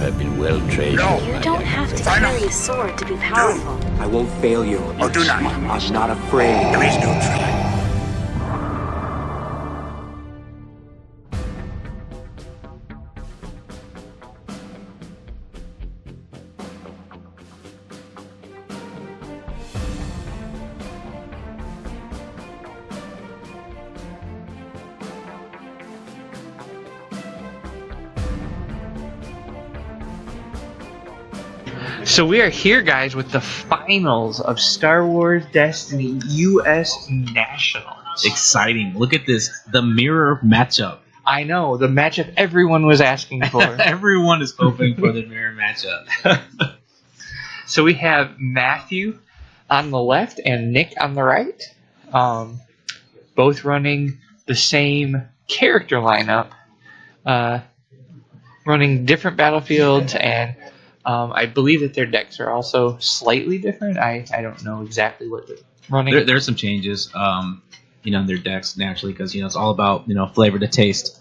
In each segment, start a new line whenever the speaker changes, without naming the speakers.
have been well trained.
No.
in
You
my
don't
act.
have to
Final.
carry a sword to be powerful.
I won't fail you.
Or do not.
I'm not afraid.
There is no try.
So we are here, guys, with the finals of Star Wars Destiny U.S. Nationals.
Exciting. Look at this. The mirror matchup.
I know, the matchup everyone was asking for.
Everyone is hoping for the mirror matchup.
So we have Matthew on the left and Nick on the right. Both running the same character lineup. Running different battlefields, and I believe that their decks are also slightly different. I don't know exactly what they're running.
There's some changes, in their decks naturally because it's all about flavor to taste.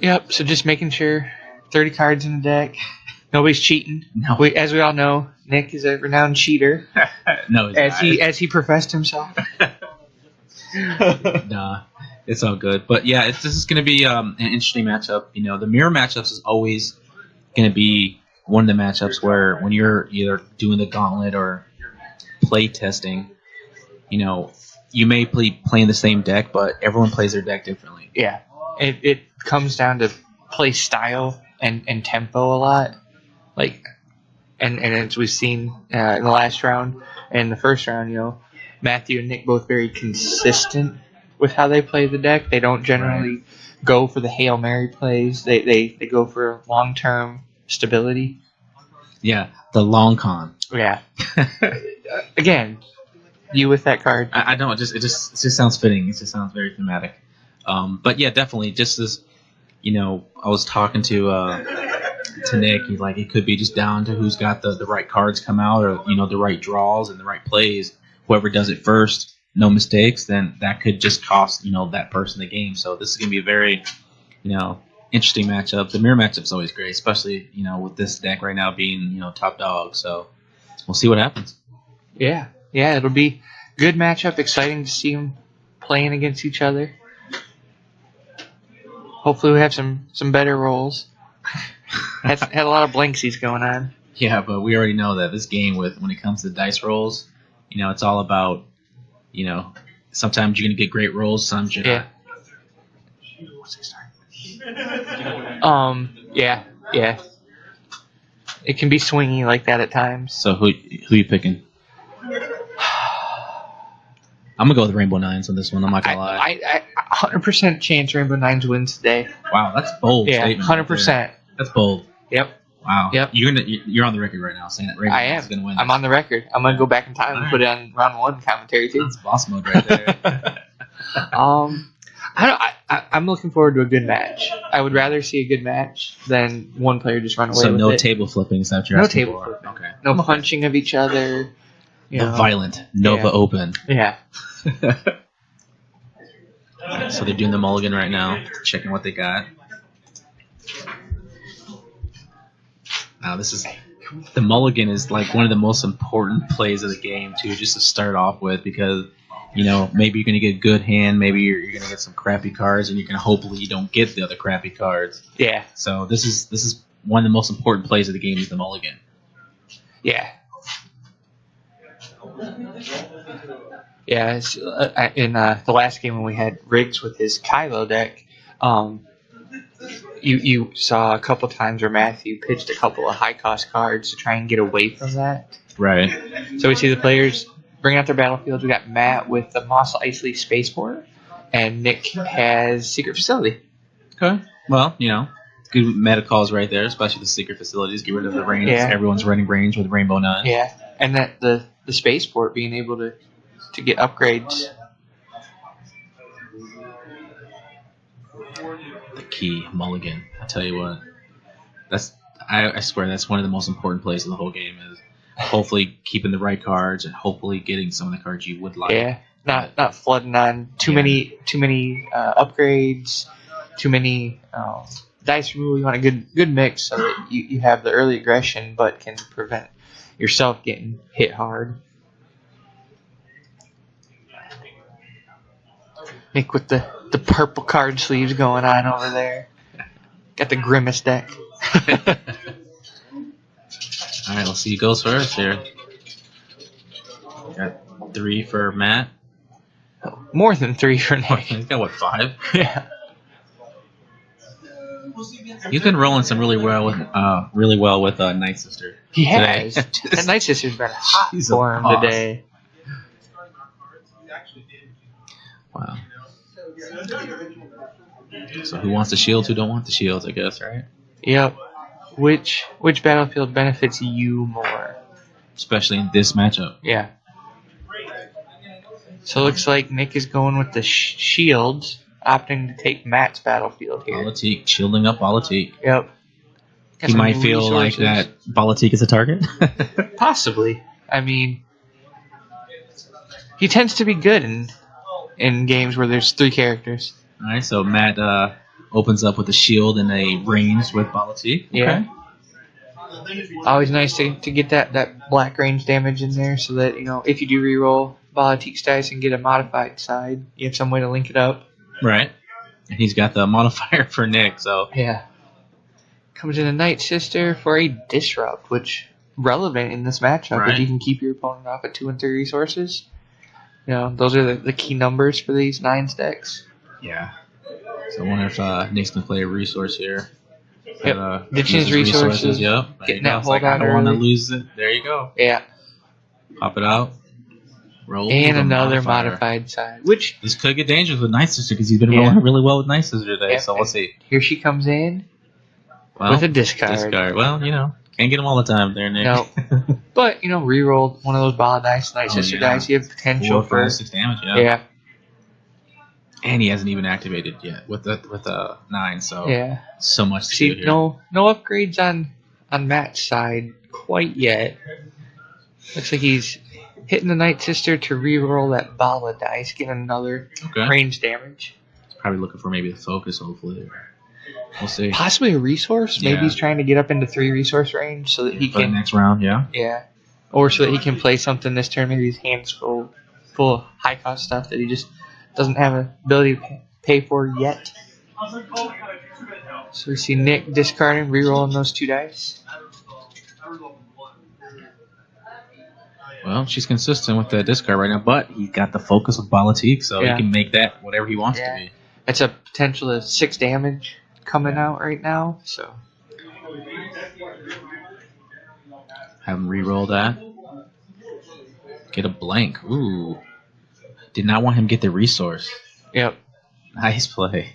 Yep. So just making sure 30 cards in the deck. Nobody's cheating.
No.
As we all know, Nick is a renowned cheater,
No, it's
as he professed himself.
Nah, it's all good. But yeah, this is going to be an interesting matchup. The mirror matchups is always going to be one of the matchups where when you're either doing the gauntlet or play testing, you may playing the same deck, but everyone plays their deck differently.
Yeah. It comes down to play style and tempo a lot. And as we've seen in the last round and the first round, Matthew and Nick both very consistent with how they play the deck. They don't generally go for the Hail Mary plays. They go for long-term stability.
Yeah, the long con.
Yeah. Again, you with that card.
I know it just sounds fitting. It just sounds very thematic. But yeah, definitely. Just as I was talking to Nick. He's like, it could be just down to who's got the right cards come out, or the right draws and the right plays. Whoever does it first, no mistakes, then that could just cost that person the game. So this is gonna be a very interesting matchup. The mirror matchup's always great, especially with this deck right now being top dog. So we'll see what happens.
Yeah, it'll be good matchup. Exciting to see them playing against each other. Hopefully we have some better rolls. Had a lot of blanksies going on.
Yeah, but we already know that this game, when it comes to dice rolls, it's all about sometimes you're gonna get great rolls, sometimes you're not.
Yeah. It can be swingy like that at times.
So who you picking? I'm gonna go with Rainbow Nines on this one. I'm not gonna lie.
I 100% chance Rainbow Nines wins today.
Wow, that's bold.
Yeah,
statement.
100%.
That's bold.
Yep.
Wow.
Yep.
You're on the record right now saying that Rainbow Nines is gonna win.
I'm on the record. I'm gonna go back in time and put it on round one commentary too.
That's boss mode right there.
I'm looking forward to a good match. I would rather see a good match than one player just run away
So
with
no
it.
table flipping, is that what you're
No
asking
table
for?
flipping.
Okay.
No punching of each other.
No violent. Nova Open.
Yeah.
So they're doing the mulligan right now, checking what they got. Now the mulligan is like one of the most important plays of the game too, just to start off with, because maybe you're gonna get a good hand, maybe you're gonna get some crappy cards, and hopefully you don't get the other crappy cards.
Yeah.
So this is one of the most important plays of the game is the mulligan.
Yeah. Yeah, in the last game when we had Riggs with his Kylo deck, you saw a couple times where Matthew pitched a couple of high-cost cards to try and get away from that.
Right.
So we see the players bring out their battlefields. We got Matt with the Mos Eisley Spaceport, and Nick has Secret Facility.
Okay. Well, good meta calls right there, especially the secret facilities. Get rid of the range.
Yeah.
Everyone's running range with Rainbow Nine.
Yeah, and that the Spaceport being able to get upgrades.
The key mulligan. I tell you what, I swear that's one of the most important plays of the whole game is hopefully keeping the right cards and hopefully getting some of the cards you would like.
Yeah, not flooding on too many upgrades, too many dice removal, you want a good mix so that you have the early aggression, but can prevent yourself getting hit hard. Nick with the purple card sleeves going on over there. Got the Grimace deck.
All right, let's see who goes first here. Got 3 for Matt.
More than 3 for Nick.
He's got, what, 5?
Yeah.
He's been rolling some really well with Nightsister.
He
today.
has. That Nightsister's been hot
She's
for
a
him
boss.
today.
Wow. So who wants the shields? Who don't want the shields? I guess, right?
Yep. Which battlefield benefits you more?
Especially in this matchup.
Yeah. So it looks like Nick is going with the shields, opting to take Matt's battlefield here.
Balatique, shielding up Balatique.
Yep. Got
He
some
might feel like
resources.
that Balatique is a target.
Possibly. I mean, he tends to be good in games where there's 3 characters.
All right, so Matt opens up with a shield and a range with Balatique.
Yeah. Always nice to get that black range damage in there so that, if you do reroll Balatique's dice and get a modified side, you have some way to link it up.
Right. And he's got the modifier for Nick, so.
Yeah. Comes in a Nightsister for a disrupt, which relevant in this matchup.
Right.
If you can keep your opponent off at 2 and 3 resources. Those are the key numbers for these 9s decks.
Yeah. So I wonder if Nick's going to play a resource here.
Yep. Ditching his resources.
Yep.
Getting that
It's like,
hold
I
out
don't want to
early.
lose it. There you go.
Yeah.
Pop it out. Roll.
And
the
another
modifier.
modified side. Which,
This could get dangerous with Nightsister because he's been
Yeah.
rolling really well with Nightsister today.
Yeah.
So we'll see.
here she comes in
Well,
with a discard.
Well, can't get them all the time there, Nick.
No. But, reroll one of those ball dice, Nightsister
yeah.
dice. You have potential
4, 5,
for...
6 damage.
Yeah.
And he hasn't even activated yet with a 9. So
Yeah.
so much to
See,
do here.
no upgrades on Matt's side quite yet. Looks like he's hitting the Nightsister to reroll that Bala dice, get another
Okay.
range damage.
Probably looking for maybe the focus. Hopefully, we'll see.
Possibly a resource. Maybe
Yeah.
he's trying to get up into 3 resource range so that he
For the
can,
next round, yeah.
or so that he can play something this turn. Maybe his hands full of high cost stuff that he just doesn't have an ability to pay for yet. So we see Nick discarding, rerolling those 2 dice.
Well, she's consistent with that discard right now, but he's got the focus of Balatique, so
Yeah.
he can make that whatever he wants
Yeah.
to be.
It's a potential of 6 damage coming out right now. So
Have him re-roll that. Get a blank. Ooh. Did not want him to get the resource.
yep.
Nice play.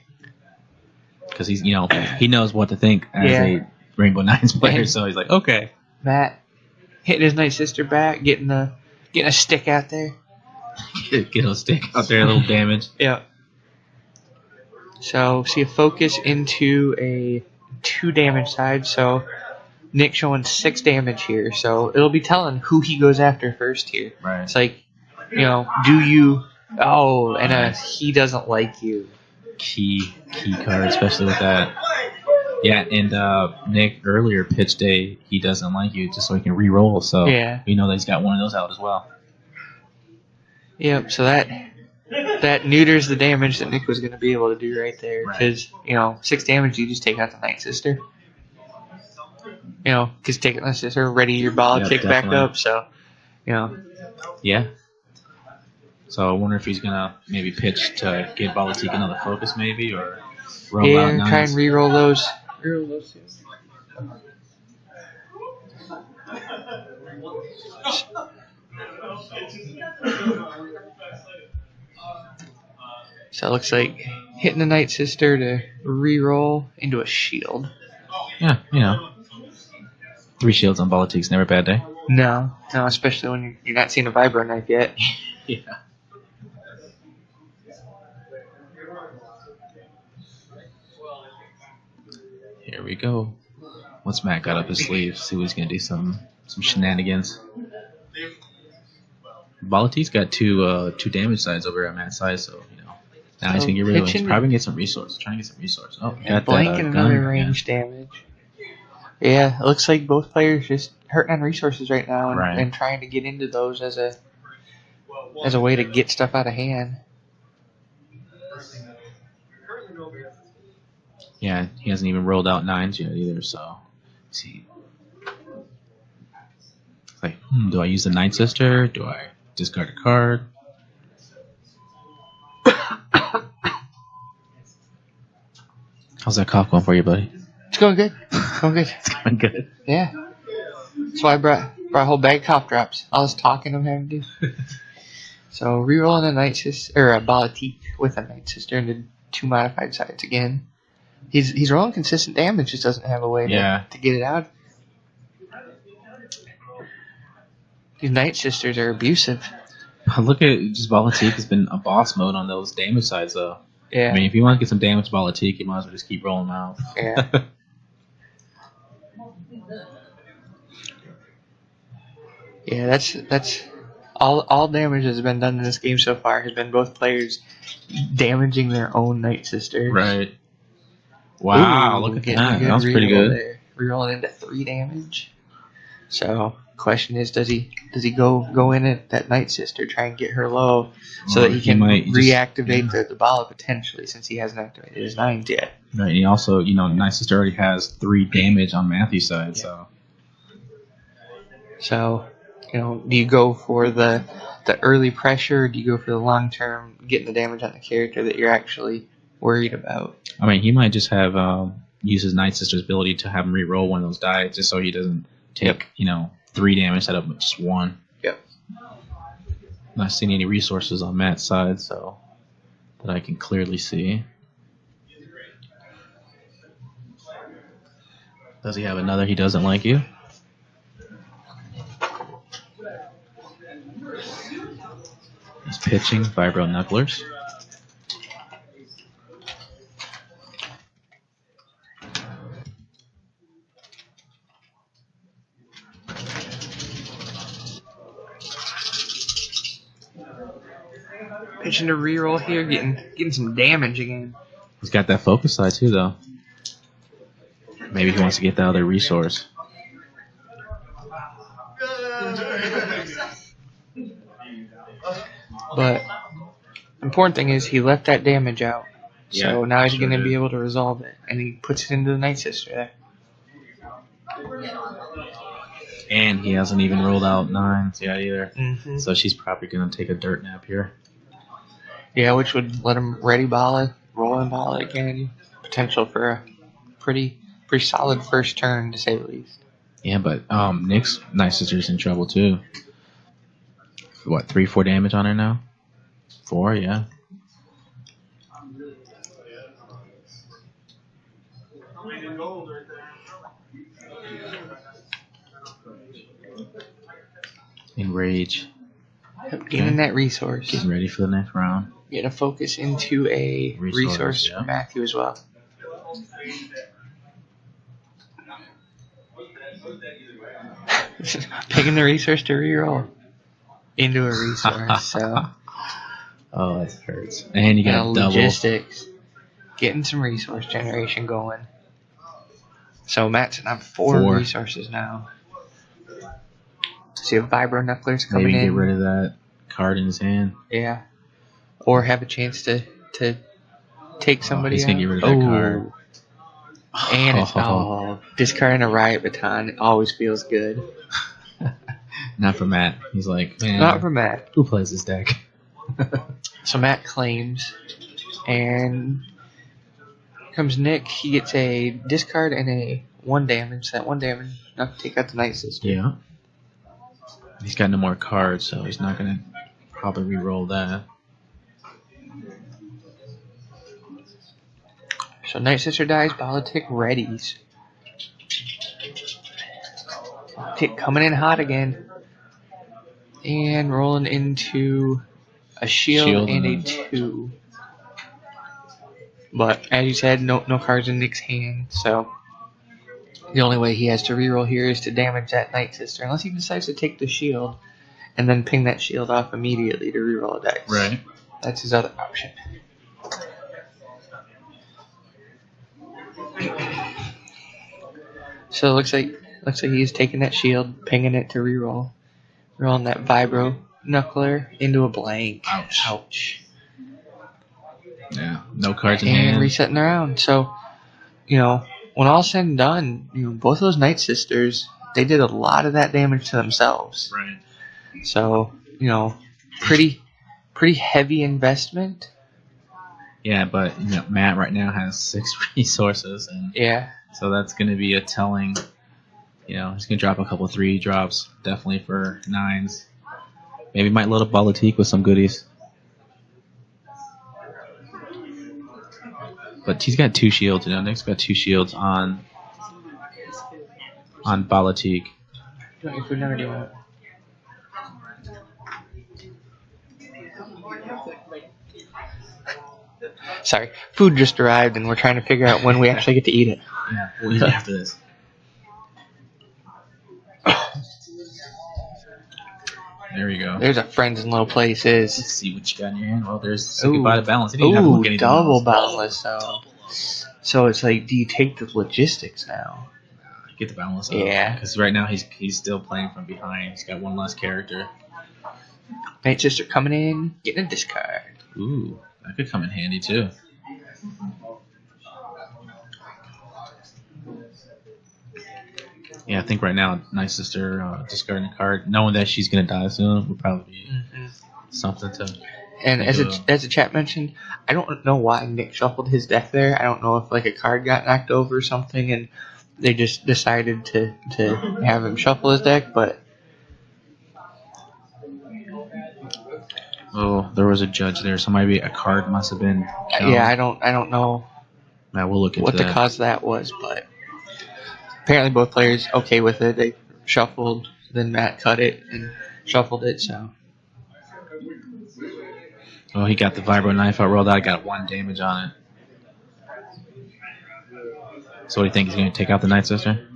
Because he's, he knows what to think as
Yeah.
a Rainbow Nines player,
And-
so he's like, okay.
Matt hitting his Nightsister back, getting a stick out there.
Get a stick out there, a little damage.
Yeah. So see a focus into a 2 damage side. So Nick showing 6 damage here. So it'll be telling who he goes after first here.
Right.
It's like, do you? Oh, and he doesn't like you.
Key card, especially with that. Yeah, and Nick earlier pitched a he doesn't like you just so he can re-roll. So
Yeah.
we know that he's got one of those out as well.
Yep. So that neuters the damage that Nick was going to be able to do right there.
Right.
Because 6 damage, you just take out the Nightsister. Because taking the sister, ready your ball,
Yep,
kick back
definitely.
up. So,
Yeah. So I wonder if he's gonna maybe pitch to give Balatique another focus, maybe, or roll out
yeah,
nines.
try and re-roll those. Re-roll those two. So it looks like hitting the Nightsister to re-roll into a shield.
Yeah, 3 shields on Balatique's never a bad day.
No, especially when you're not seeing a vibro knife yet.
Yeah. Here we go. What's Matt got up his sleeve? See what he's gonna do. Some shenanigans. Balatique's got two damage sides over at Matt's side, so Now he's gonna get rid of it. He's probably gonna get some resources. Trying to get some resources. Oh, got
blank
that
and
gun.
another range damage. Yeah, it looks like both players just hurting on resources right now and trying to get into those as a way to get stuff out of hand.
Yeah, he hasn't even rolled out 9s yet either. So, let's see. Like, do I use the Nightsister? Do I discard a card? How's that cough going for you, buddy?
It's going good. It's going good.
It's going good.
Yeah. That's why I brought a whole bag of cough drops. All this talking I'm having to do. So rerolling a Nightsister or a Balatique with a Nightsister into 2 modified sides again. He's rolling consistent damage, just doesn't have a way to get it out. These Nightsisters are abusive.
Look at just Balatique has been a boss mode on those damage sides though.
Yeah.
I mean, if you want to get some damage to Balatique, you might as well just keep rolling them out.
Yeah. Yeah, that's all damage that's been done in this game so far has been both players damaging their own Nightsisters.
Right. Wow, look at that. That was pretty good.
There. Rerolling into 3 damage. So, question is, does he go in at that Nightsister, try and get her low, so that he can reactivate the Bala potentially, since he hasn't activated his 9s yet.
Right, and he also, Nightsister already has 3 damage on Matthew's side,
So, do you go for the early pressure, or do you go for the long term, getting the damage on the character that you're actually worried about?
I mean, he might just have use his Nightsister's ability to have him re-roll one of those dice, just so he doesn't take 3 damage instead of just 1.
Yep.
I'm not seeing any resources on Matt's side, so that I can clearly see. Does he have another he doesn't like you? He's pitching Vibro Knucklers.
Pitching to reroll here, getting some damage again.
He's got that focus side too, though. Maybe he wants to get that other resource.
But important thing is he left that damage out. So now he's going to be able to resolve it. And he puts it into the Nightsister there.
And he hasn't even rolled out 9s yet either.
Mm-hmm.
So she's probably going to take a dirt nap here.
Yeah, which would let him ready Bala, rolling Bala again. Potential for a pretty solid first turn, to say the least.
Yeah, but Nick's Nightsister's in trouble too. What, 3-4 damage on her now? 4, yeah. Enrage.
Gaining that resource.
Getting ready for the next round.
Get a focus into a resource for Matthew as well. Picking the resource to reroll into a resource. So.
Oh, that hurts. And you got double.
Logistics. Getting some resource generation going. So Matt's on 4 resources now. So you have Vibro Knucklers coming in.
Maybe get rid of that card in his hand.
Yeah. Or have a chance to take somebody
he's going to get rid of that card.
And it's discarding a Riot Baton always feels good.
Not for Matt. He's like, man.
Not for Matt.
Who plays this deck?
So Matt claims, and comes Nick. He gets a discard and a 1 damage. That 1 damage, enough to take out the Nightsister.
Yeah. He's got no more cards, so he's not going to probably re-roll that.
So Nightsister dies, Balatique readies. Balatique coming in hot again. And rolling into a shield and a 2. But as you said, no cards in Nick's hand, so the only way he has to reroll here is to damage that Nightsister, unless he decides to take the shield and then ping that shield off immediately to reroll a dice.
Right.
That's his other option. So it looks like he's taking that shield, pinging it to reroll, rolling that vibro knuckler into a blank.
Ouch.
Ouch.
Yeah, no cards in
And
hand.
resetting the round. So, when all's said and done, both of those Nightsisters, they did a lot of that damage to themselves.
Right.
So, pretty heavy investment.
Yeah, but Matt right now has 6 resources, and
Yeah.
so that's going to be a telling. He's going to drop a couple 3 drops, definitely for 9s. Maybe might load up Balatique with some goodies. But he's got 2 shields, Nick's got 2 shields on Balatique.
If we never do it. Sorry, food just arrived, and we're trying to figure out when we actually get to eat it.
Yeah, we'll eat after this. There we go.
There's a friends in low places.
Let's see what you got in your hand. Well, there's say goodbye to balance.
Ooh, double balance. So it's like, do you take the logistics now?
Get the balance up.
Yeah.
Because right now he's still playing from behind. He's got one less character.
Nightsister coming in, getting a discard.
Ooh, that could come in handy too. Yeah, I think right now Nightsister discarding a card, knowing that she's gonna die soon, would probably be something to.
And as the chat mentioned, I don't know why Nick shuffled his deck there. I don't know if like a card got knocked over or something, and they just decided to have him shuffle his deck. But
oh, there was a judge there, so maybe a card must have been.
yeah, I don't know
We'll look into
what
that.
the cause of that was, but apparently both players okay with it. They shuffled, then Matt cut it and shuffled it. So.
Oh, he got the vibro knife out rolled out. Got 1 damage on it. So what do you think? He's going to take out the Nightsister?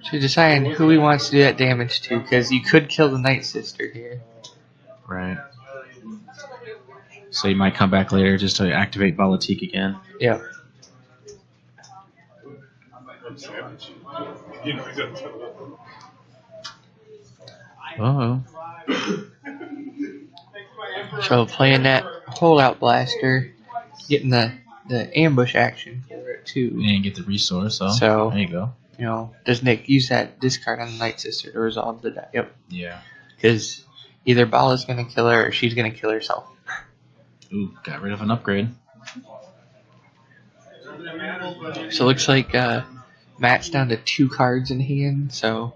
So deciding who he wants to do that damage to, because you could kill the Nightsister here.
Right. So you might come back later just to activate Balatique again.
Yep.
Oh.
So playing that holdout blaster, getting the ambush action for it too.
You didn't get the resource,
So-
there you go.
Does Nick use that discard on the Nightsister to resolve the deck? Yep.
Yeah.
Because either Bala's gonna kill her or she's gonna kill herself.
Ooh, got rid of an upgrade.
So it looks like Matt's down to 2 cards in hand, so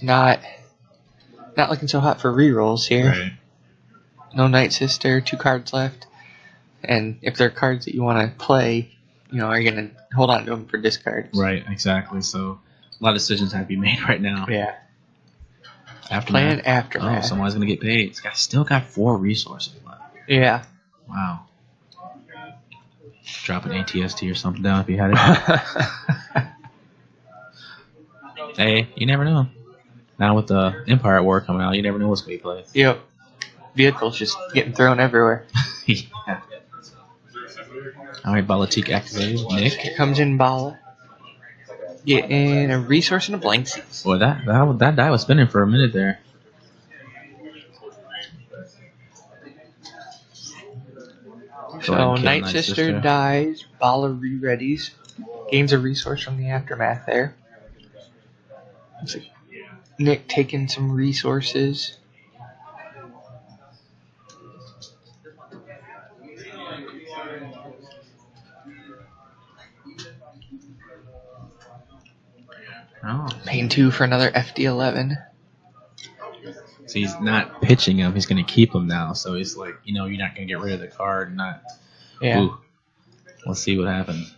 not looking so hot for rerolls here.
Right.
No Nightsister, 2 cards left. And if there are cards that you want to play, are you going to hold on to them for discards?
Right, exactly. So a lot of decisions have to be made right now.
Yeah.
Aftermath.
Playing Aftermath.
Oh, someone's going to get paid. It's still got 4 resources left.
Yeah.
Wow. Drop an ATST or something down if you had it. Hey, you never know. Now with the Empire at War coming out, you never know what's going to be played.
Yep. Vehicles just getting thrown everywhere.
Yeah. All right, Balatique activated. Nick.
Here comes in Bala. Getting a resource and a blank seat.
Boy, that die was spinning for a minute there.
So Nightsister dies, Bala re-readies, gains a resource from the Aftermath there. Looks like Nick taking some resources.
Oh.
Paying 2 for another FD11.
So he's not pitching him, he's going to keep him now. So he's like, you're not going to get rid of the card. And not.
Yeah.
Ooh. Let's see what happens.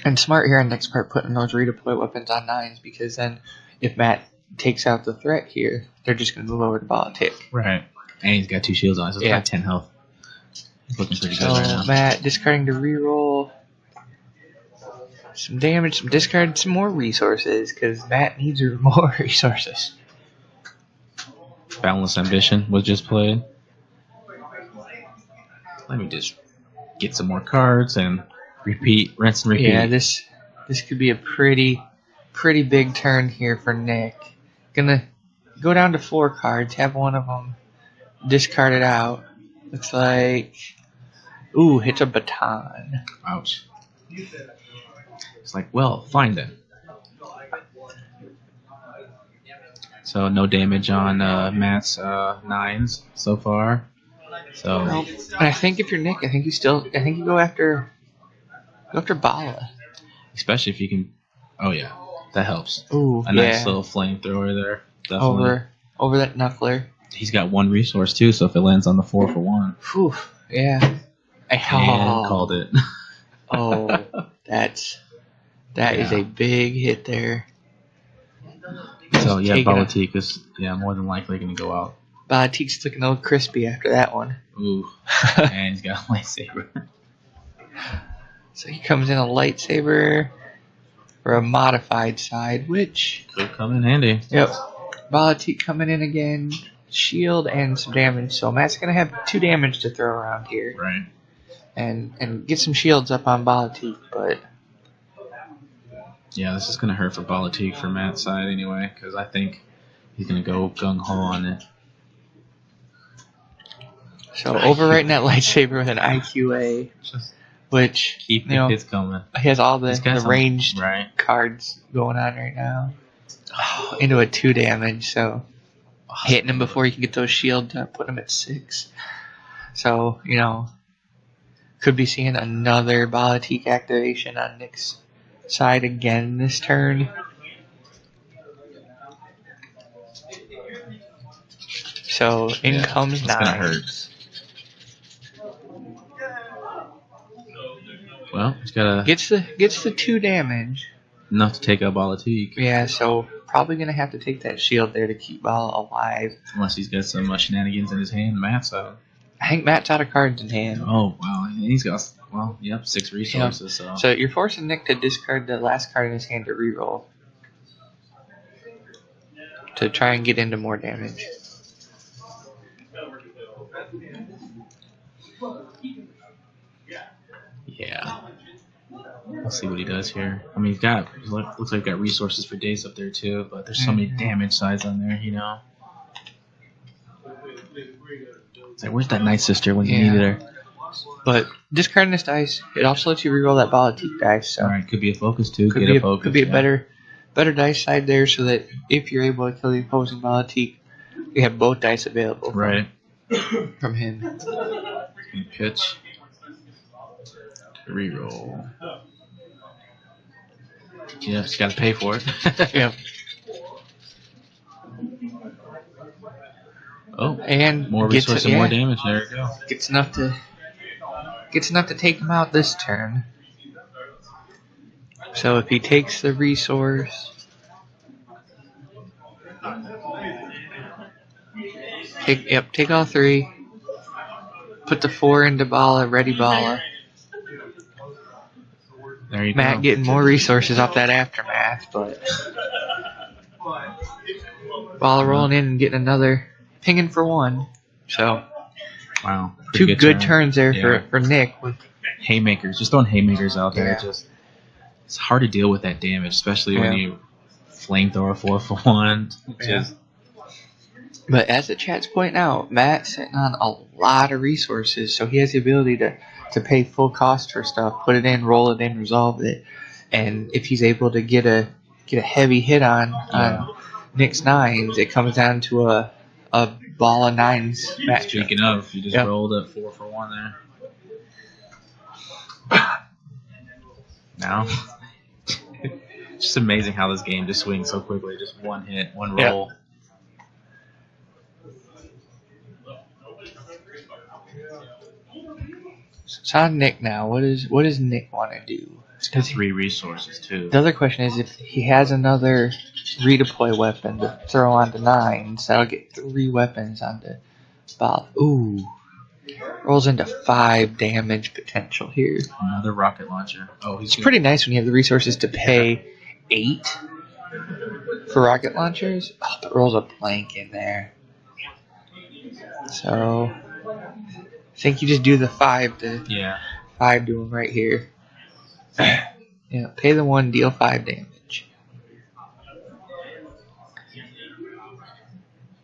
And smart here on Nick's part putting those redeploy weapons on 9s, because then if Matt takes out the threat here, they're just going to move over to Balatic.
Right. And he's got 2 shields on, so he's got 10 health. He's looking pretty good right now.
Matt discarding to reroll. some damage, some discard, some more resources, because Matt needs more resources.
Boundless Ambition was just played. Let me just get some more cards and repeat, rinse and repeat.
Yeah, this could be a pretty big turn here for Nick. Gonna go down to 4 cards, have one of them discarded out. Looks like, ooh, hits a baton.
Ouch. It's like, well, fine then. So no damage on Matt's 9s so far. So
And I think if you're Nick, I think you go after Bala.
especially if you can. Oh yeah, that helps.
Ooh,
A nice little flamethrower there. Definitely.
over that knuckler.
He's got 1 resource too, so if it lands on the 4 for 1.
Whew, yeah.
And called it.
Oh, that is a big hit there.
So yeah,
Taking
Balatik is more than likely going to go out.
Balatik's looking a little crispy after that one.
Ooh, and he's got a lightsaber.
So he comes in a lightsaber for a modified side, which
Could come in handy.
yep, Balatik coming in again, shield and some damage. So Matt's gonna have 2 damage to throw around here,
Right.
and get some shields up on Balatik, but.
Yeah, this is going to hurt for Balatik for Matt's side anyway, because I think he's going to go gung-ho on it.
So overwriting that lightsaber with an IQA, which
Keep the hits coming.
he has all the
He's got some-
ranged
right.
cards going on right now. Into a 2 damage, so hitting him before he can get those shields up, put him at 6. So, could be seeing another Balatik activation on Nick's side again this turn. So in comes
It's going to
9.
hurt. Well, he's got
Gets the 2 damage.
enough to take out Balatik,
Yeah, so probably gonna have to take that shield there to keep Bala alive.
unless he's got some shenanigans in his hand. Matt's out.
I think Matt's out of cards in hand.
Oh, wow. And he's got, 6 resources.
So you're forcing Nick to discard the last card in his hand to reroll. To try and get into more damage.
Yeah. Let's see what he does here. I mean, looks like he's got resources for days up there too, but there's so many damage sides on there, It's like, where's that Nightsister when you needed her?
But discarding this dice, it also lets you reroll that Balatik dice. So
Alright, could be a focus too.
could be a better dice side there, so that if you're able to kill the opposing Balatik, you have both dice available.
Right.
From him.
Pitch. Reroll. Yeah, just gotta pay for it.
Yeah.
Oh,
And
more
gets
resources,
it-
more
yeah.
damage. There we go.
Gets enough to take him out this turn. So if he takes the resource, take all 3. Put the 4 into Bala, ready Bala.
There you
Matt
go.
getting more resources off that aftermath, but Bala rolling in and getting another pinging for 1. So
Wow.
2
Pretty
good
turn.
turns there
Yeah.
for Nick. With
Haymakers. Just throwing haymakers out there.
Yeah.
It's hard to deal with that damage, especially when
Yeah.
you flamethrower 4 for 1.
But as the chat's pointing out, Matt's sitting on a lot of resources, so he has the ability to pay full cost for stuff, put it in, roll it in, resolve it, and if he's able to get a heavy hit on Nick's 9s, it comes down to a Bala 9s match.
Speaking of, you just rolled a 4 for 1 there. Now, it's just amazing how this game just swings so quickly. Just one hit, one roll.
So on Nick now, what does Nick want to do?
It's got 3 resources too.
The other question is if he has another redeploy weapon to throw onto 9s, that'll get 3 weapons onto Bala. Ooh. Rolls into 5 damage potential here.
Another rocket launcher. Oh,
It's pretty nice when you have the resources to pay 8 for rocket launchers. Oh, but rolls a blank in there. So I think you just do the 5 to 5 to him right here. Yeah, pay the 1, deal 5 damage.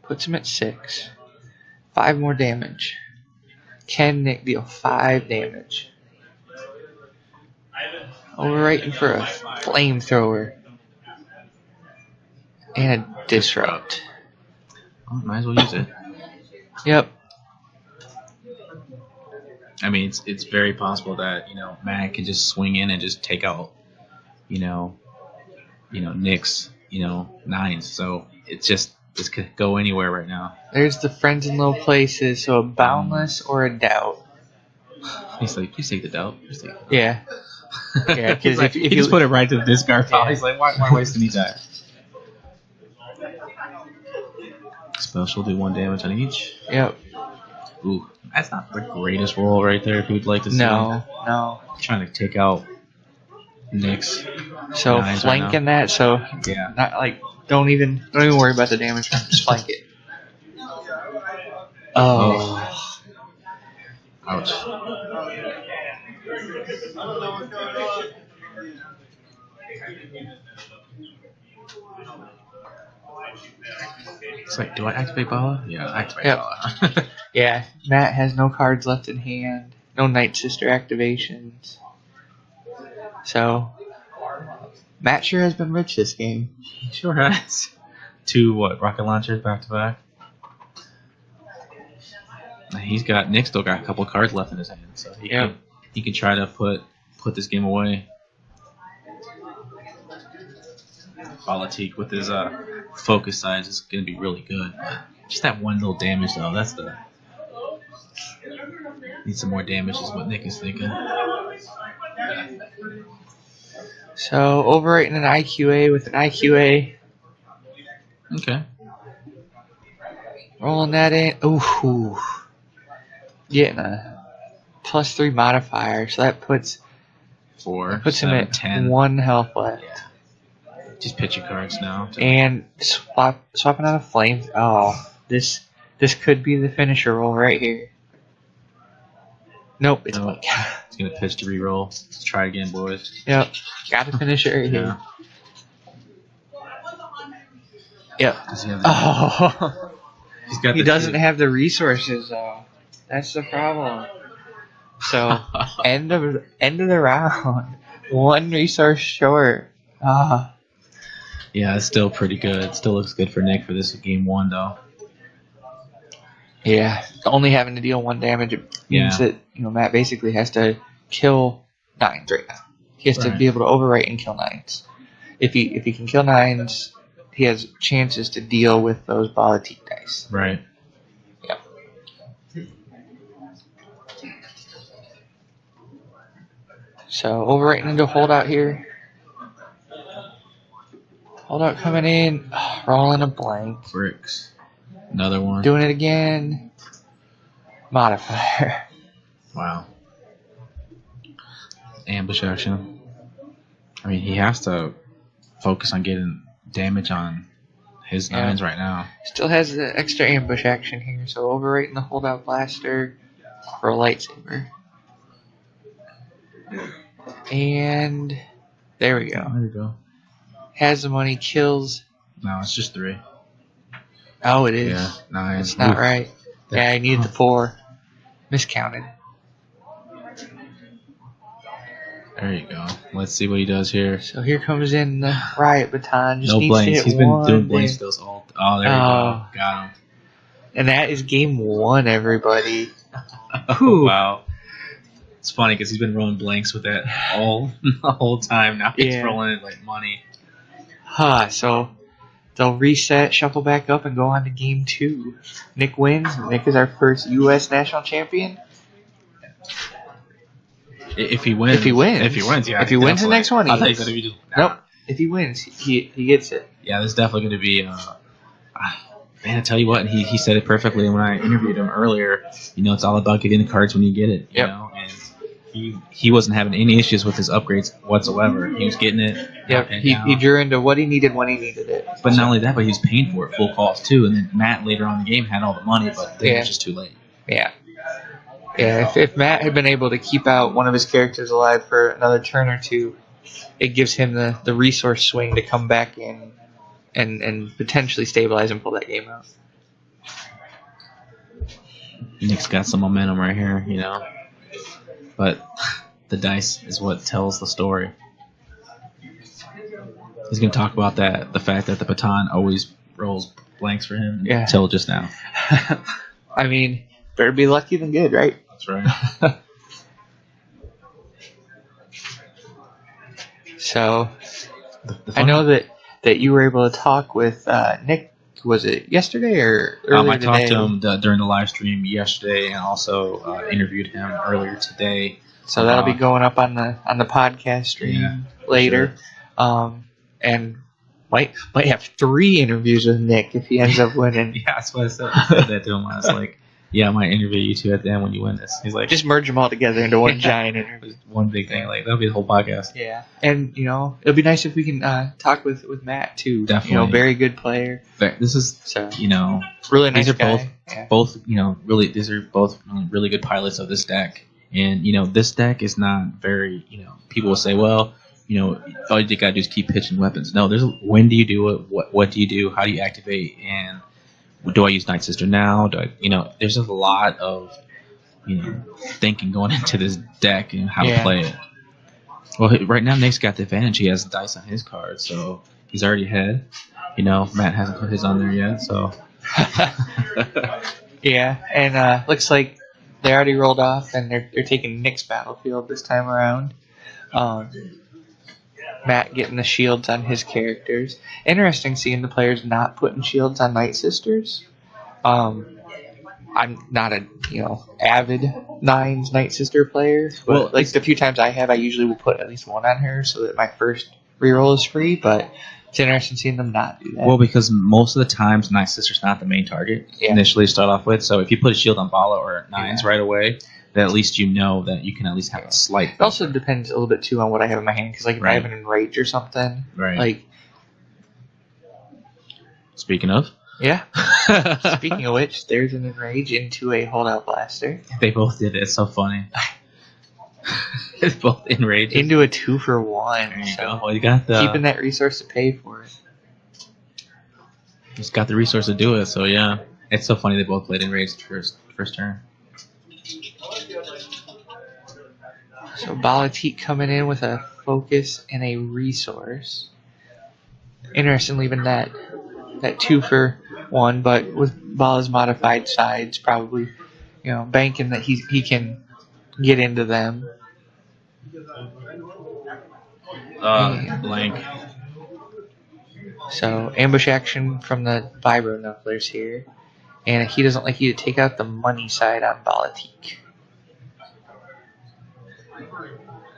Puts him at 6. 5 more damage. Can Nick deal 5 damage? Overwriting for a flamethrower. And a disrupt.
Oh, might as well use it.
Yep.
I mean, it's very possible that Matt can just swing in and just take out Nick's 9s. So it's just this could go anywhere right now.
There's the friends in low places, so a boundless or a doubt.
He's like, please take the doubt.
Yeah. Yeah, because
like,
if
he
you
just put it right to the discard pile.
Yeah.
He's like, why waste any time? Spell she'll do 1 damage on each.
Yep.
Ooh, that's not the greatest roll right there. If you'd like to see.
No.
Trying to take out Nick's.
So
9s
flanking that, so
Yeah.
not like don't even worry about the damage. Just flank it. Oh.
Ouch. It's like, do I activate Bala? Yeah, activate Bala.
Yeah, Matt has no cards left in hand. No Nightsister activations. So Matt sure has been rich this game.
He sure has. 2 rocket launchers back to back. Nick still got a couple cards left in his hand, so he can try to put this game away. Politique with his focus size is going to be really good. Just that 1 little damage though, that's the need some more damage is what Nick is thinking.
So overwriting an IQA with an IQA.
Okay.
Rolling that in. Ooh. Getting a +3 modifier, so that puts
4.
him
7,
at
10.
1 health left.
Yeah. Just pitch your cards now.
And swapping out a flame. Oh, this could be the finisher roll right here. Nope, it's blank.
It's gonna pitch to reroll. Let's try again, boys.
Yep, got to finish it right here. Yep.
Does he have
Oh, he doesn't
2.
have the resources though. That's the problem. So end of the round, 1 resource short.
Yeah, it's still pretty good. It still looks good for Nick for this game 1 though.
Yeah, only having to deal 1 damage means that Matt basically has to kill 9s right now. He has to be able to overwrite and kill 9s. If he can kill 9s, he has chances to deal with those Politique dice.
Right.
Yep. So overwriting into holdout here. Holdout coming in, rolling a blank.
Bricks. Another one.
Doing it again. Modifier.
Wow. Ambush action. I mean, he has to focus on getting damage on his 9s right now.
Still has the extra ambush action here, so overwriting the holdout blaster for a lightsaber. And there we go.
There you go.
Has the money, kills.
No, it's just 3.
Oh, it is.
Yeah, 9.
It's not right. Yeah, I needed the 4. Miscounted.
There you go. Let's see what he does here.
So here comes in the riot baton. Just
No
needs
blanks.
to hit
He's been
1
doing blank
damage.
skills all. Oh, there you go. Got him.
And that is game 1, everybody.
Oh, wow. It's funny because he's been rolling blanks with that the whole time. Now he's rolling it like money.
So they'll reset, shuffle back up, and go on to game 2. Nick wins. Nick is our first U.S. national champion.
If he wins.
Yeah.
If he wins
the next one, he
I thought he
gets
said if he just,
Nope. If he wins, he gets it.
Yeah, there's definitely going to be Man, I tell you what, he said it perfectly when I interviewed him earlier. It's all about getting the cards when you get it. You know, and he wasn't having any issues with his upgrades whatsoever. He was getting it.
Yep, he drew into what he needed when he needed it.
But not only that, but he was paying for it full cost too. And then Matt later on in the game had all the money, but then it was just too late.
Yeah. Yeah, if Matt had been able to keep out one of his characters alive for another turn or two, it gives him the resource swing to come back in and potentially stabilize and pull that game out.
Nick's got some momentum right here, But the dice is what tells the story. He's going to talk about the fact that the baton always rolls blanks for him until just now.
I mean, better be lucky than good, right?
That's right.
So, I know that you were able to talk with Nick. Was it yesterday or earlier today?
I talked to him during the live stream yesterday, and also interviewed him earlier today.
So that'll be going up on the podcast stream later, and might have 3 interviews with Nick if he ends up winning.
Yeah, that's what I said. I said that to him. I was like, "Yeah, I might interview you two at the end when you win this." He's like,
"Just merge them all together into one giant interview,
one big thing. Like that'll be the whole podcast."
Yeah, and it'll be nice if we can talk with Matt too.
Definitely,
very good player.
This is
really nice
these are
guy.
both really these are both really good pilots of this deck. And this deck is not very people will say, well, all you gotta do is keep pitching weapons. No, there's when do you do it? What do you do? How do you activate? And do I use Nightsister now? Do I there's a lot of thinking going into this deck and how to play it. Well, right now Nick's got the advantage. He has dice on his card, so he's already ahead. Matt hasn't put his on there yet, so
yeah, and looks like they already rolled off, and they're taking Nick's battlefield this time around. Matt getting the shields on his characters. Interesting seeing the players not putting shields on Nightsisters. I'm not a avid Nines Nightsister player, but the few times I have, I usually will put at least one on her so that my first reroll is free. But it's interesting seeing them not do that.
Well, because most of the times Nightsister's not the main target initially to start off with. So if you put a shield on Bala or Nines right away, then at least that you can at least have a slight.
It also depends a little bit too on what I have in my hand, because if I have an Enrage or something,
Speaking of.
Yeah. Speaking of which, there's an Enrage into a Holdout Blaster.
They both did it. It's so funny. It's both Enrage.
Into a 2-for-1.
There you go. Well, you got
keeping that resource to pay for it.
Just got the resource to do it, so yeah. It's so funny they both played Enrage first turn.
So Balatik coming in with a focus and a resource. Interesting leaving that 2-for-1, but with Bala's modified sides, probably banking that he can get into them.
Blank.
So ambush action from the Vibro Knucklers here, and he doesn't like you to take out the money side on Balatik.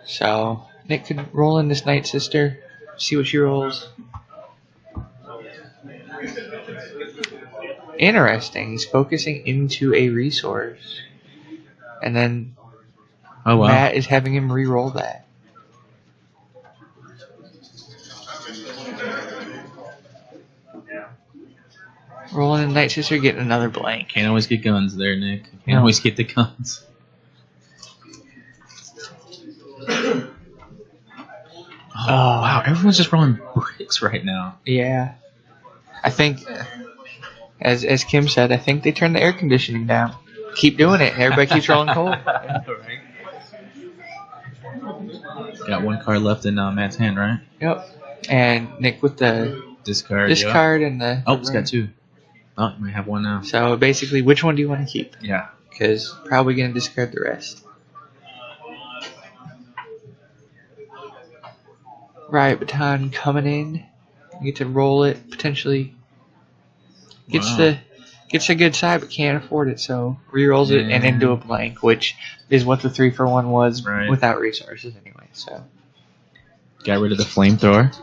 So Nick could roll in this Nightsister, see what she rolls. Interesting. He's focusing into a resource, and then Matt is having him re-roll that. Rolling in Nightsister, getting another blank.
Can't always get guns there, Nick. Can't always get the guns. Oh, wow. Everyone's just rolling bricks right now.
Yeah. I think, as Kim said, I think they turned the air conditioning down. Keep doing it. Everybody keeps rolling cold.
Got one card left in Matt's hand, right?
Yep. And Nick with the
discard
and the...
Oh, he's got 2. Oh, you might have one now.
So basically, which one do you want to keep?
Yeah.
Because probably going to discard the rest. Riot Baton coming in. You get to roll it, potentially. Gets a good side, but can't afford it, so re-rolls it and into a blank, which is what the 3-for-1 was without resources anyway. So
got rid of the flamethrower.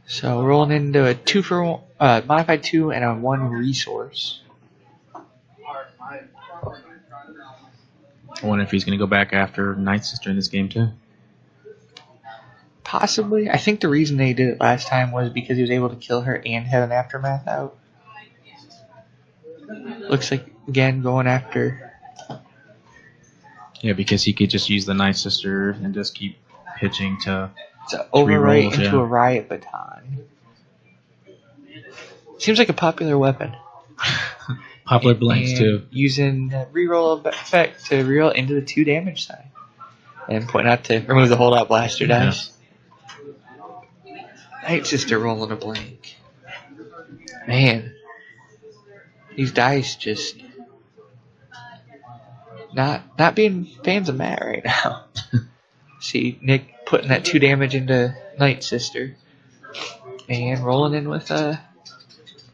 So rolling into a 2 for 1, modified 2 and a 1 resource.
I wonder if he's going to go back after Nightsister in this game too.
Possibly. I think the reason they did it last time was because he was able to kill her and have an aftermath out. Looks like, again, going after.
Yeah, because he could just use the Nightsister and just keep pitching to
overwrite
rerolls,
into a riot baton. Seems like a popular weapon.
Popular blanks
And
too.
Using reroll effect to reroll into the 2 damage side. And point out to remove the holdout blaster dice. Nightsister rolling a blank. Man. These dice just not being fans of Matt right now. See Nick putting that 2 damage into Nightsister. And rolling in with a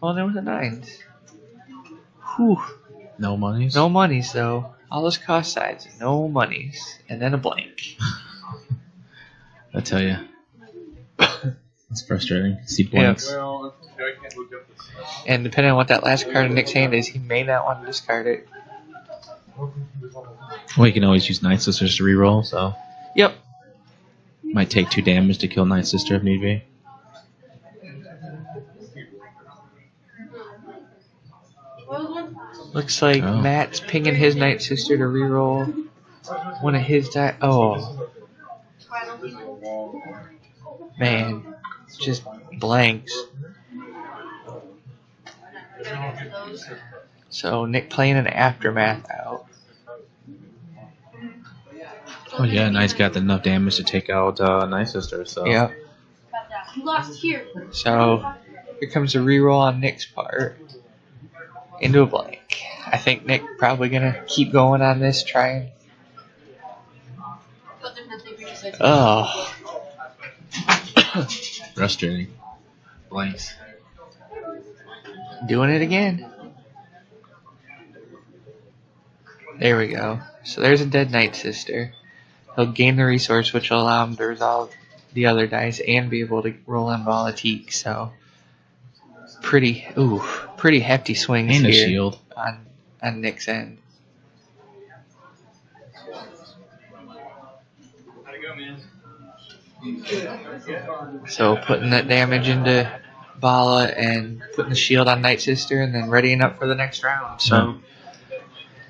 9. Whew.
No monies.
No monies though. All those cost sides, no monies, and then a blank.
I tell you, it's frustrating. See blanks.
Yep. And depending on what that last card in Nick's hand is, he may not want to discard it.
Well, you can always use Nightsisters to reroll, so
Yep.
might take 2 damage to kill Nightsister if need be.
Looks like Matt's pinging his Nightsister to reroll one of his die. Oh. Man. Just blanks. So Nick playing an aftermath out.
Oh yeah, Knight's got enough damage to take out Nightsister, so
Yep.
You lost here.
So here comes a reroll on Nick's part. Into a blank. I think Nick probably gonna keep going on this, trying.
But there's nothing for you to say.
Oh.
frustrating. Blanks.
Doing it again. There we go. So there's a dead Nightsister. He'll gain the resource, which will allow him to resolve the other dice and be able to roll on Volatique. So pretty hefty swings
And a
here
shield.
on Nick's end. So putting that damage into Bala and putting the shield on Nightsister and then readying up for the next round. So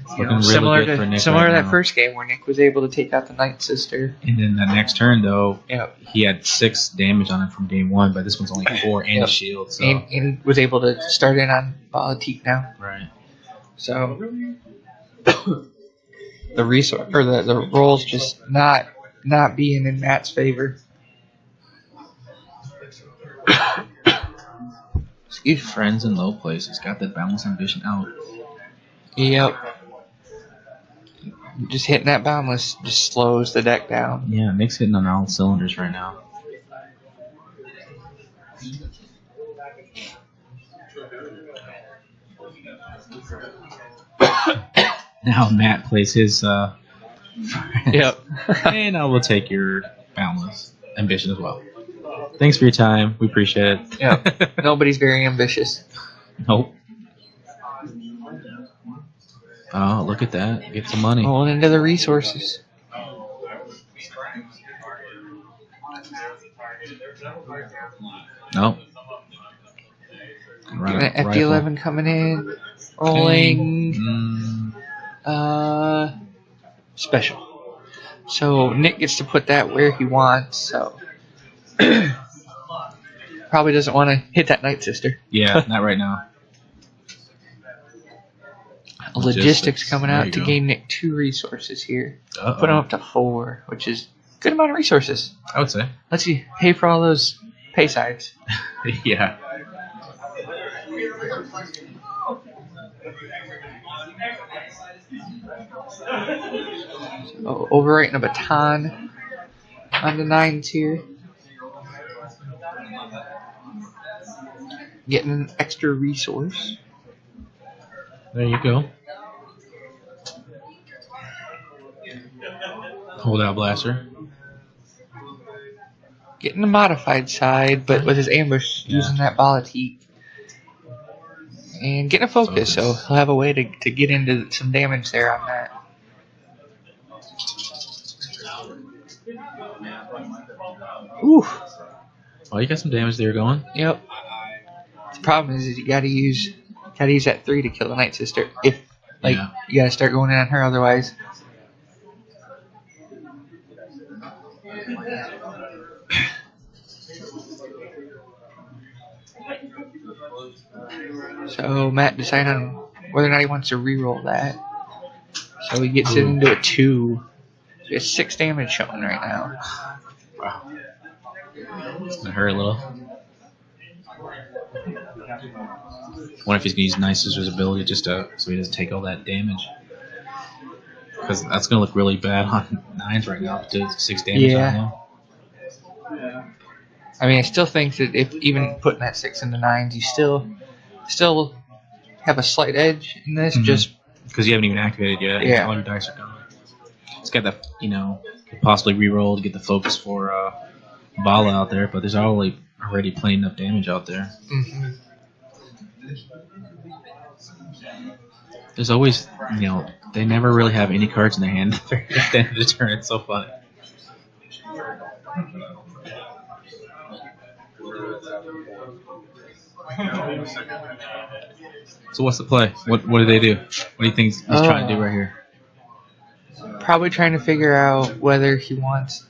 Looking really
similar
good for
to
Nick
similar
right
to that
now.
first game where Nick was able to take out the Nightsister.
And then the next turn, though,
Yep.
he had 6 damage on it from game 1, but this one's only 4 and
Yep.
a shield. So.
And was able to start in on Volatique now.
Right.
So the resource or the rolls just not being in Matt's favor. Excuse me.
Friends in low places got that balance ambition out.
Yep. Just hitting that boundless just slows the deck down.
Yeah, Nick's hitting on all cylinders right now. Now Matt plays his
Yep.
and I will take your boundless ambition as well. Thanks for your time. We appreciate it.
Yep. Nobody's very ambitious.
Nope. Oh, look at that. Get some money.
Rolling into the resources.
Nope.
FD11 coming in. Rolling. Special. So Nick gets to put that where he wants, so probably doesn't want to hit that Nightsister.
Yeah, not right now.
Logistics coming
There
out
you
to
go.
gain Nick 2 resources here.
Uh-oh.
Put him up to 4, which is a good amount of resources.
I would say.
Lets you pay for all those pay sides.
Yeah.
So overwriting a baton on the 9s here. Getting an extra resource.
There you go. Hold out blaster.
getting the modified side, but with his ambush, using that Balatique. And getting a focus, so he'll have a way to get into some damage there on that. Ooh.
Oh, you got some damage there going.
Yep. The problem is you gotta use that 3 to kill the Nightsister. If you gotta start going in on her, otherwise. So Matt decided on whether or not he wants to reroll that. So he gets it into a 2. So he has 6 damage showing right now.
Wow. It's gonna hurt a little. Wonder if he's gonna use Nightsister's ability just so he doesn't take all that damage. Because that's gonna look really bad on 9s right now. To 6 damage on him.
I mean, I still think that if even putting that 6 into 9s, you still have a slight edge in this, just
because you haven't even activated yet.
Yeah.
All your dice are gone. It's got that, could possibly reroll to get the focus for Bala out there, but there's already plenty enough damage out there. There's always, they never really have any cards in their hand at the end of the turn. It's so funny. So what's the play? What do they do? What do you think he's trying to do right here?
Probably trying to figure out whether he wants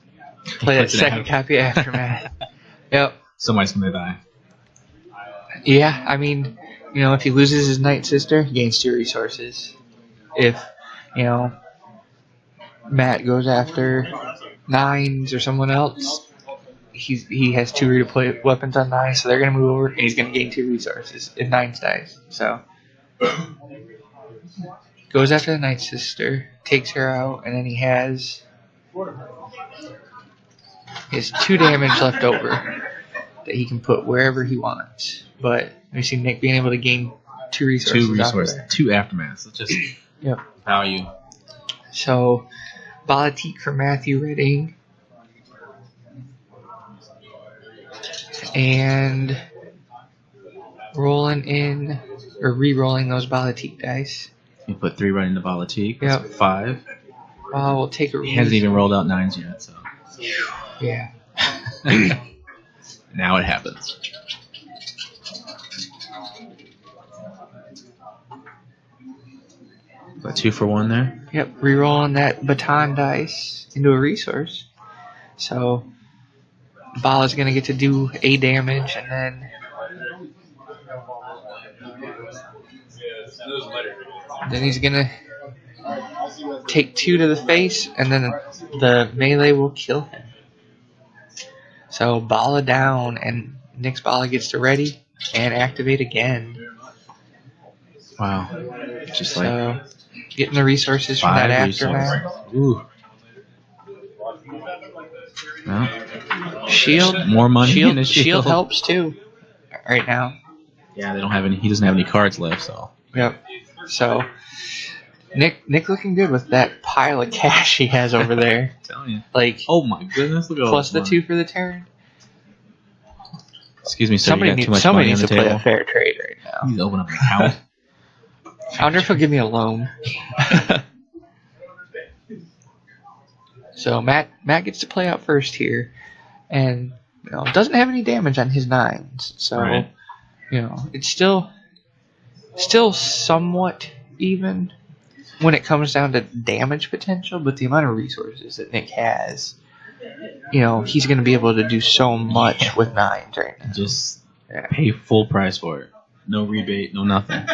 to play that second copy of Aftermath. Yep.
Somebody's gonna die.
Yeah, I mean, if he loses his Nightsister, he gains 2 resources. If, Matt goes after 9s or someone else, he has 2 redeploy weapons on 9, so they're going to move over, and he's going to gain 2 resources if 9s dies. So, goes after the Nightsister, takes her out, and then he has 2 damage left over that he can put wherever he wants. But we see Nick being able to gain 2 resources.
2 resources. 2 aftermaths. It's just value.
So, Balatique for Matthew Redding. And re-rolling those Balatique dice.
You put 3 right into Balatique.
Yep.
5.
We'll take a.
He hasn't even rolled out 9s yet, so.
Yeah.
Now it happens. Got 2 for 1 there.
Yep, re-rolling that baton dice into a resource. So Bala's gonna get to do a damage, and then he's gonna take 2 to the face, and then the melee will kill him. So Bala down, and Nick's Bala gets to ready and activate again.
Wow. Just like
getting the resources from that aftermath.
Ooh. Well,
Shield.
More money.
Shield helps too. Right now.
Yeah, they don't have any. He doesn't have any cards left, so.
Yep. So Nick looking good with that pile of cash he has over there.
I'm telling you.
Like,
oh my goodness, look at all
plus
this
the
money.
2 for the turn.
Excuse me, sir.
Somebody
you got too much money on the
needs to play
table.
a fair trade right now.
He's open up an account.
I wonder if he'll give me a loan. So Matt gets to play out first here, and doesn't have any damage on his 9s. So
right.
It's still somewhat even when it comes down to damage potential, but the amount of resources that Nick has, he's going to be able to do so much with 9s right now.
Just pay full price for it. No rebate, no nothing.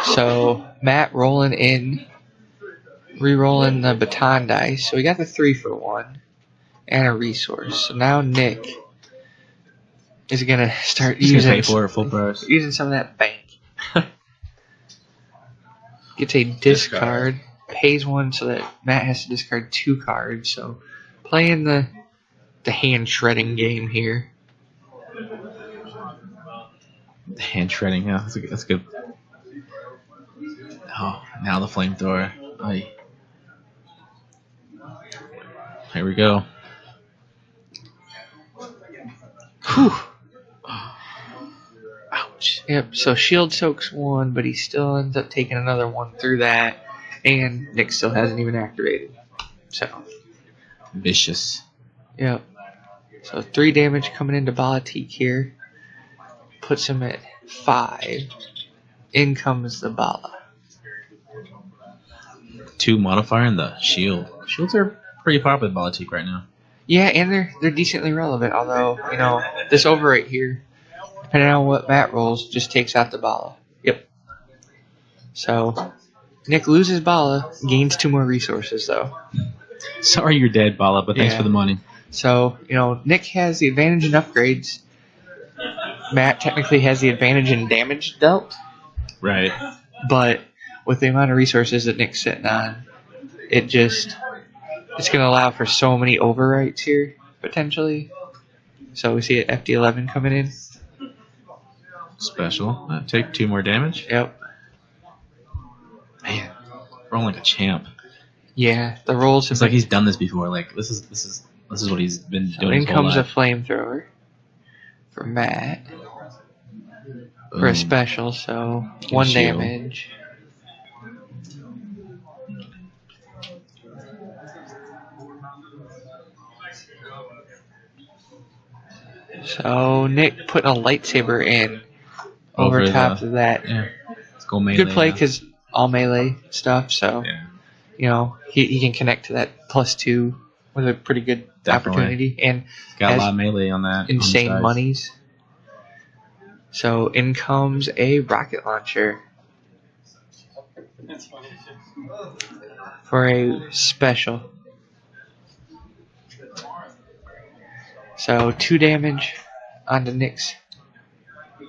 So Matt re-rolling the baton dice. So we got the 3 for 1 and a resource. So now Nick is gonna start
pay for it full price.
Using some of that bank. Gets a discard, pays 1 so that Matt has to discard 2 cards. So playing the hand shredding game here.
Hand shredding, yeah, that's good. Oh, Now the flamethrower. Aye. Here we go.
Whew.
Ouch.
Yep, so shield soaks one, but he still ends up taking another one through that, and Nick still hasn't even activated. So,
Vicious.
yep. So 3 damage coming into Balatik here. Puts him at 5. In comes the Bala.
2 modifier and the shield. Shields are pretty popular with Balatik right now.
Yeah, and they're decently relevant, although, this overrate here, depending on what Matt rolls, just takes out the Bala. Yep. So, Nick loses Bala, gains 2 more resources, though.
Sorry you're dead, Bala, but thanks
Yeah.
for the money.
So, Nick has the advantage in upgrades. Matt technically has the advantage in damage dealt,
Right.
but with the amount of resources that Nick's sitting on, it's going to allow for so many overwrites here, potentially. So we see it FD11 coming in.
Special. Take 2 more damage.
Yep.
Man, rolling like a champ.
Yeah, the rolls have
It's like he's done this before. Like this is what he's been
So
doing.
in
His whole
comes a
life.
flamethrower for Matt for a
Boom.
special, so 1
shield.
damage. So Nick putting a lightsaber in over top of that.
Yeah. Let's go melee.
Good play
now.
because all melee stuff, so
Yeah.
he can connect to that +2 with a pretty good
Definitely.
opportunity and
Got a
has
lot of melee on that.
insane
on the sides.
monies. So in comes a rocket launcher for a special. So 2 damage onto Nick's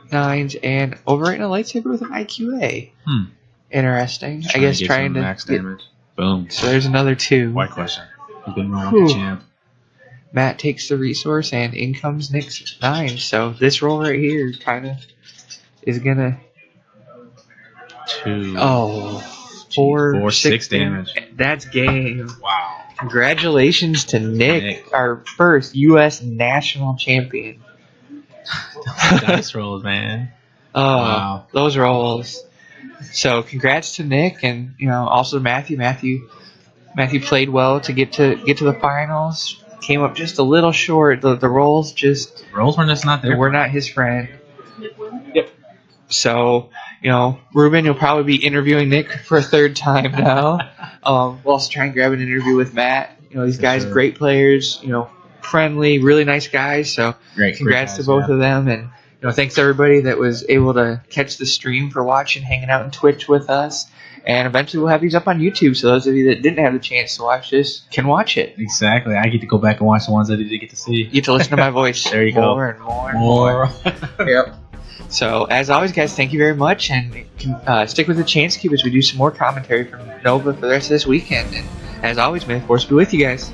9s and overwriting a lightsaber with an IQA. Interesting. I guess
get
trying
some
to
max
get,
damage. Boom.
so there's another 2.
White question. He's been rolling
Whew.
like a champ.
Matt takes the resource and in comes Nick's 9. So this roll right here kind of is gonna
2.
4,
6 damage.
That's game.
Wow.
Congratulations to Nick,
Nick.
our first U.S. national champion.
Dice rolls, man.
Oh,
Wow.
those rolls. So congrats to Nick and also Matthew. Matthew played well to get to the finals. Came up just a little short. The rolls just
Rolls were just not there.
we're not his friend. Yep. So Ruben, you'll probably be interviewing Nick for a 3rd time now. We'll also try and grab an interview with Matt. These guys,
sure.
great players. Friendly, really nice guys. So
Great.
congrats
guys,
to both
yeah.
of them, and thanks to everybody that was able to catch the stream for watching, hanging out on Twitch with us. And eventually we'll have these up on YouTube, so those of you that didn't have the chance to watch this can watch it.
Exactly. I get to go back and watch the ones I didn't get to see.
You get to listen to my voice
There you go.
more and more and more. Yep. So, as always, guys, thank you very much, and stick with the Chance Cube as we do some more commentary from Nova for the rest of this weekend. And as always, may the Force be with you guys.